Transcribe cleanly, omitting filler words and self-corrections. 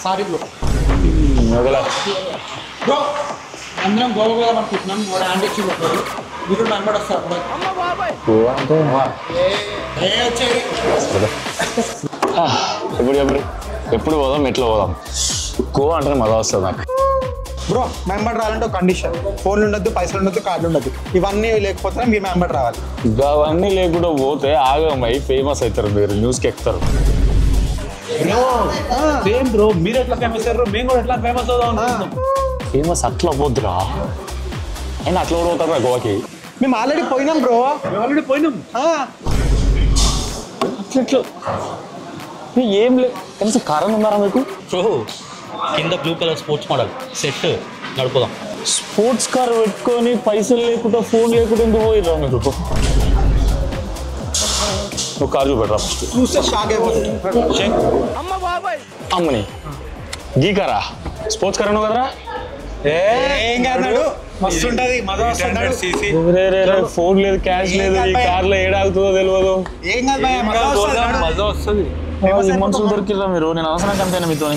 Sorry bro bro అందరం గోవా పోదాం అనుకుంటున్నాం. వాడు హ్యాండ్ ఇచ్చి కొట్టాడు. మీరు మెంబర్ వస్తారు ఎప్పుడు పోదాం ఎట్లా పోదాం? గోవా అంటే మజా వస్తుంది నాకు. బ్రో మెంబర్ రావాలంటే ఒక కండిషన్, ఫోన్లు ఉండొద్దు, పైసలు ఉండొద్దు, కార్డులు ఉండొద్దు. ఇవన్నీ లేకపోతే మీరు మెంబర్ రావాలి. అవన్నీ లేకుండా పోతే ఆగమై ఫేమస్ అవుతారు, మీరు న్యూస్కి ఎక్కుతారు. సేమ్ బ్రో, మీరు ఎట్లా ఫేమస్ అయ్యారు మేము కూడా ఎట్లా ఫేమస్ అవుదాం. ఫేమస్ అట్లా పోద్దురా, అయినా అట్లా కూడా పోతారా గోవాకి? మేము ఆల్రెడీ పోయినాం బ్రో, ఆల్రెడీ పోయినాం. అట్లా ఏం లేదు, కనీసం కారణం ఉన్నారా మీకు? బ్రో కింద blue colour sports model set నడుపుదాం. స్పోర్ట్స్ కార్ పెట్టుకొని పైసలు లేకుండా ఫోన్ లేకుండా ఎందుకు పోయిరా మీరు? నువ్వు కారు చూపెట్టరా ఫస్ట్. చూస్తే షాక్ అయిపోతుంది. అమ్మని గీ కారా? స్పోర్ట్స్ కార్ అన్నావు కదరా? ఏం కాదు, మస్తు ఉంటది, మజా వస్తుంది. ఫోన్ లేదు, క్యాష్ లేదు, ఈ కార్ లో ఏడాగుతుందో తెలియదు. ఏం కాదు, మజా వస్తుంది. మనుషులు దొరికిరా మీరు? నేను అవసరం కంపేనా మీతో?